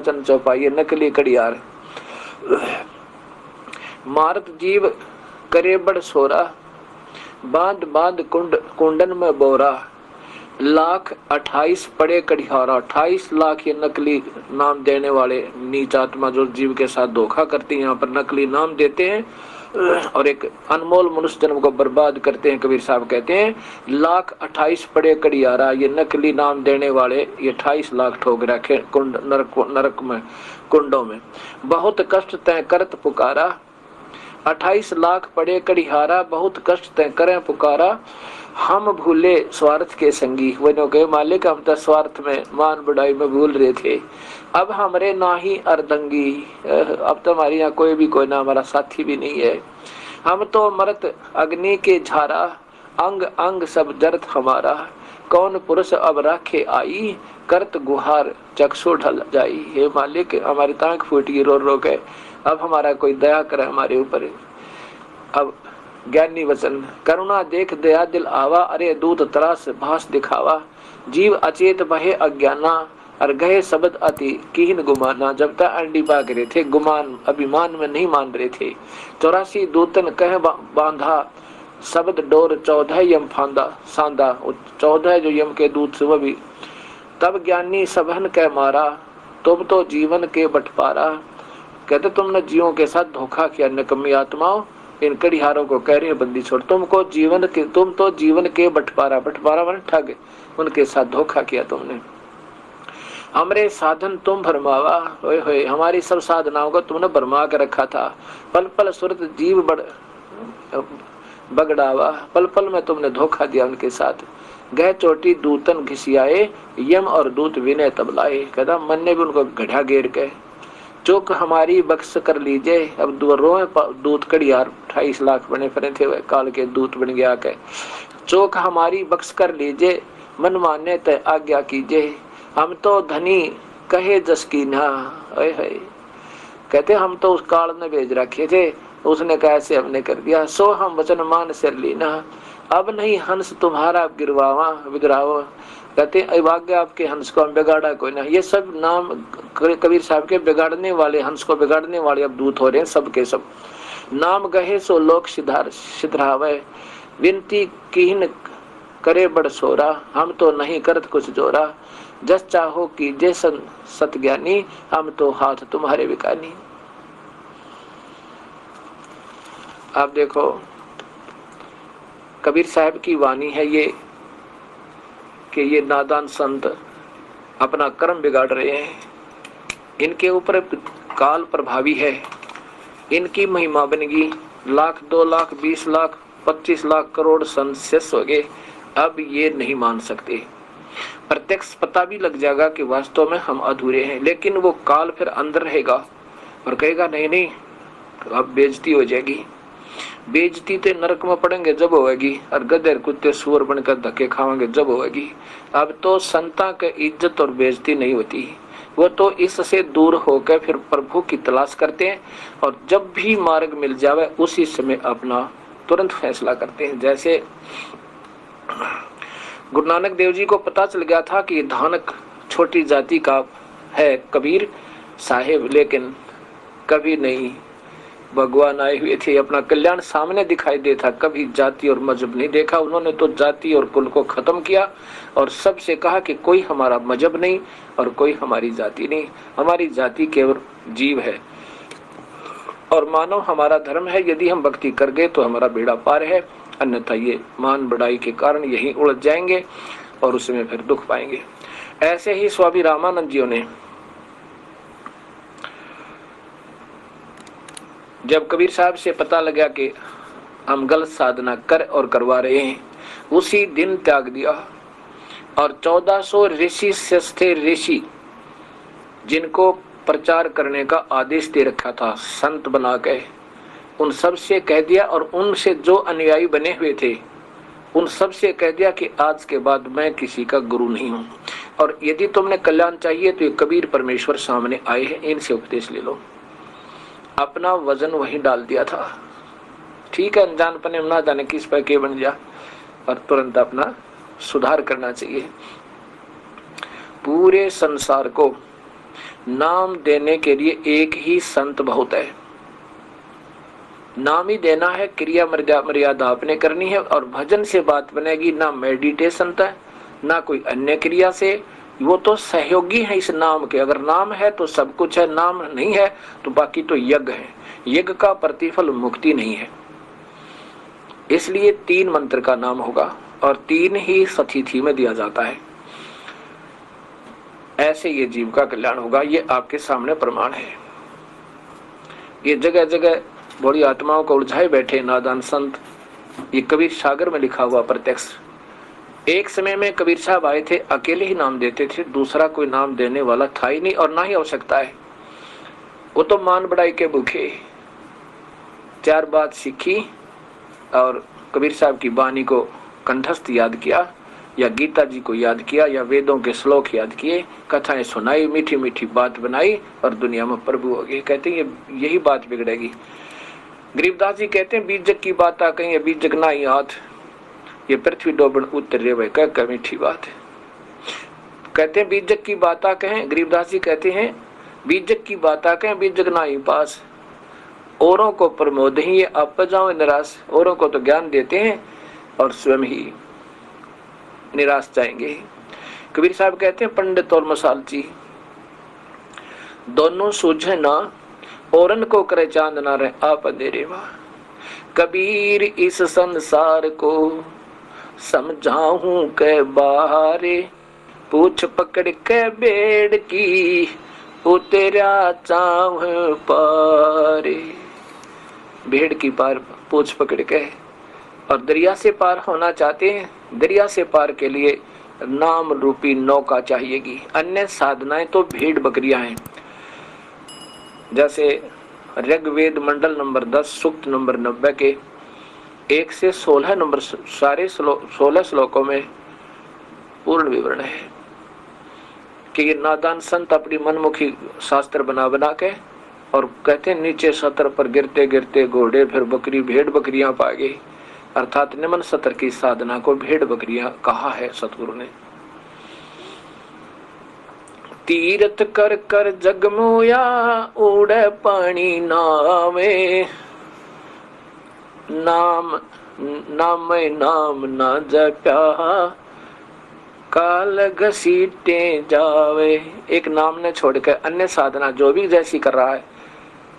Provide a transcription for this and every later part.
वचन चौपाई नकली कड़ियार। मारत जीव करे बड़ सोरा, बांध बांध कुंडन में बोरा, लाख 28 पड़े कड़ियारा। 28 लाख ये नकली नाम देने वाले नीच आत्मा जो जीव के साथ धोखा करती है, यहाँ पर नकली नाम देते हैं और एक अनमोल मनुष्य जन्म को बर्बाद करते हैं। कबीर साहब कहते हैं लाख 28 पड़े कड़ियारा, ये नकली नाम देने वाले ये 28 लाख ठोक रखे कुंड नरक में, कुंडों में। बहुत कष्ट तय करत पुकारा, 28 लाख पड़े कड़िहारा, बहुत कष्ट तय करें पुकारा। हम भूले स्वार्थ के संगी, वो कहे मालिक हम तो स्वार्थ में मान बढ़ाई में भूल रहे थे, अब हमरे ना ही अर्दंगी, अब तो हमारे यहाँ कोई ना हमारा साथी भी नहीं है। हम तो मरत अग्नि के झारा, अंग अंग सब जरत हमारा, कौन पुरुष अब राखे आई, करत गुहार चक्षु ढल जाई। हे मालिक हमारी तांख फूटी रो रो के, अब हमारा कोई दया करे हमारे ऊपर। अब ज्ञानी वचन, करुणा देख दया दिल आवा, अरे दूत त्रास भास दिखावा, जीव अचेत बहे अज्ञाना, और गए शब्द अति कीन गुमाना। जब तक अंडी पाक रहे थे, गुमान अभिमान में नहीं मान रहे थे। 84 दूतन कह बांधा, शब्द डोर 14 यम फांदा सांदा, 14 जो यम के दूत से वो भी। तब ज्ञानी सबहन कह मारा, तुम तो जीवन के बंटवारा। कहते तुमने जीवों के साथ धोखा किया, निकम्मी आत्माओं। इन कड़िहारों को कह रहे हैं बंदी छोड़, तुम तो जीवन के बंटवारा, बंटवारा मन ठग, उनके साथ धोखा किया तुमने। हमरे साधन तुम भरमावा, होए होए हमारी सब साधनाओं को तुमने भरमा कर रखा था। पल पल सुरत जीव बगड़ावा, पल पल में तुमने धोखा दिया उनके साथ। गह चोटी दूतन घिसियाए, यम और दूत विनय तब लाए। कहता मन ने भी उनको गढ़ा घेर के, चूक हमारी बख्श कर लीजिए। अब दूत कड़ियार 28 लाख बने फिरे थे, वह काल के दूत बन गया के। चूक हमारी बख्श कर लीजिए, मन माने तय आज्ञा कीजिए, हम तो धनी कहे जस की ना। कहते हम तो उस काल ने भेज रखे थे, उसने कैसे हमने कर दिया। सो हम वचन मान सिर लीना, अब नहीं हंस तुम्हारा गिरवावा विग्रावा। कहते अभाग्य आपके हंस को हम बिगाड़ा कोई ना। ये सब नाम कबीर साहब के बिगाड़ने वाले, हंस को बिगाड़ने वाले अब दूत हो रहे हैं सब के सब। नाम गहे सो लोक सिधरावे, विनती कीन करे बड़ सोरा, हम तो नहीं करत कुछ जोरा। जस चाहो कीजे सत ज्ञानी, हम तो हाथ तुम्हारे बिकानी। आप देखो कबीर साहब की वाणी है ये कि ये नादान संत अपना कर्म बिगाड़ रहे हैं, इनके ऊपर काल प्रभावी है, इनकी महिमा बनेगी। 1 लाख 2 लाख 20 लाख 25 लाख करोड़ संत शेष हो गए, अब ये नहीं मान सकते। प्रत्यक्ष पता भी लग जाएगा कि वास्तव में हम अधूरे हैं, लेकिन वो काल फिर अंदर रहेगा और कहेगा नहीं नहीं अब बेइज्जती हो जाएगी। बेइज्जती तो नरक में पड़ेंगे जब होगी, और गधेर कुत्ते सुअर बनकर धक्के खाएंगे जब होगी। अब तो संता के इज्जत और बेइज्जती नहीं होती, वो तो इससे दूर होकर फिर प्रभु की तलाश करते हैं, और जब भी मार्ग मिल जावे उसी समय अपना तुरंत फैसला करते हैं। जैसे गुरु नानक देव जी को पता चल गया था कि धानक छोटी जाति का है कबीर साहेब, लेकिन कभी नहीं, भगवान आए हुए थे, अपना कल्याण सामने दिखाई देता, कभी जाति और मजहब नहीं देखा। उन्होंने तो जाति और कुल को खत्म किया और सबसे कहा कि कोई हमारा मजहब नहीं और कोई हमारी जाति नहीं, हमारी जाति केवल जीव है और मानव हमारा धर्म है। यदि हम भक्ति कर गए तो हमारा बेड़ा पार है, अन्यथा ये मान बढ़ाई के कारण यही उलझ जाएंगे और उसमें फिर दुख पाएंगे। ऐसे ही स्वामी रामानंद जी ने जब कबीर साहब से पता लगा कि हम गलत साधना कर और करवा रहे हैं, उसी दिन त्याग दिया और 1400 ऋषि थे, ऋषि जिनको प्रचार करने का आदेश दे रखा था संत बना के, उन सब से कह दिया, और उनसे जो अनुयायी बने हुए थे उन सब से कह दिया कि आज के बाद मैं किसी का गुरु नहीं हूं, और यदि तुमने कल्याण चाहिए तो ये कबीर परमेश्वर सामने आए हैं, इनसे उपदेश ले लो। अपना वजन वहीं डाल दिया था। ठीक है, अनजान पने ना जाने किस पर के बन जा, और तुरंत अपना सुधार करना चाहिए। पूरे संसार को नाम देने के लिए एक ही संत बहुत है। नाम ही देना है, क्रिया मर्यादा आपने करनी है। और भजन से बात बनेगी, ना मेडिटेशन था ना कोई अन्य क्रिया से, वो तो सहयोगी है इस नाम के। अगर नाम है तो सब कुछ है, नाम नहीं है तो बाकी तो यज्ञ है। यज्ञ का प्रतिफल मुक्ति नहीं है। इसलिए 3 मंत्र का नाम होगा और 3 ही सतिथि में दिया जाता है। ऐसे ये जीव का कल्याण होगा। ये आपके सामने प्रमाण है। ये जगह जगह बड़ी आत्माओं को उलझाए बैठे नादान संत, ये कबीर सागर में लिखा हुआ प्रत्यक्ष। एक समय में कबीर साहब आए थे, अकेले ही नाम देते थे, दूसरा कोई नाम देने वाला था ही नहीं और ना ही आवश्यकता है। वो तो मान बढ़ाई के भूखे। 4 बात सीखी और कबीर साहब की वाणी को कंठस्थ याद किया, या गीता जी को याद किया, या वेदों के श्लोक याद किए, कथाएं सुनाई, मीठी मीठी बात बनाई और दुनिया में प्रभु हो गए। कहते हैं यही बात बिगड़ेगी। गरीबदास जी कहते हैं बीजक की बात आ कहीं बीजक ना ही हाथ, ये पृथ्वी डोबन उतर रे भाई क्या मीठी बात है। कहते हैं बीजक की बात आ कहें, गरीबदास जी कहते हैं बीजक की बात आ कहें बीजक ना ही पास, औरों को प्रमोद ही ये आप जाओ निराश। औरों को तो ज्ञान देते हैं और स्वयं ही निराश जाएंगे। कबीर साहब कहते हैं पंडित और मसालची दोनों सूझे ना, औरन को करे चांद ना रहे आप अंधेरे वाह। कबीर इस संसार को समझाऊं के बारे, पूछ पकड़ के बेड़ की उतरा चाव पारे। भेड़ की पार पूछ पकड़ के, और दरिया से पार होना चाहते हैं, दरिया से पार के लिए नाम रूपी नौका चाहिएगी। अन्य साधनाएं तो भेड़ बकरियां हैं। जैसे ऋग्वेद मंडल नंबर 10 सूक्त नंबर 90 के 1 से 16 नंबर सारे 16 श्लोकों में पूर्ण विवरण है कि ये नादान संत अपनी मनमुखी शास्त्र बना बना के, और कहते हैं नीचे सतर पर गिरते गिरते घोड़े फिर बकरी भेड़ बकरियां पा गई। अर्थात निम्न सतर की साधना को भेड़ बकरियां कहा है सतगुरु ने। तीरथ कर कर जगमोया उड़े पानी नावे, नाम नाम नाम ना जप्या काल घसीटे जावे। एक नाम ने छोड़कर अन्य साधना जो भी जैसी कर रहा है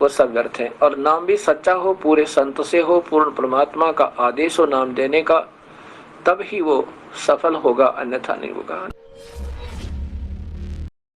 वो सब व्यर्थ है। और नाम भी सच्चा हो, पूरे संत से हो, पूर्ण परमात्मा का आदेश हो नाम देने का, तब ही वो सफल होगा, अन्यथा नहीं होगा।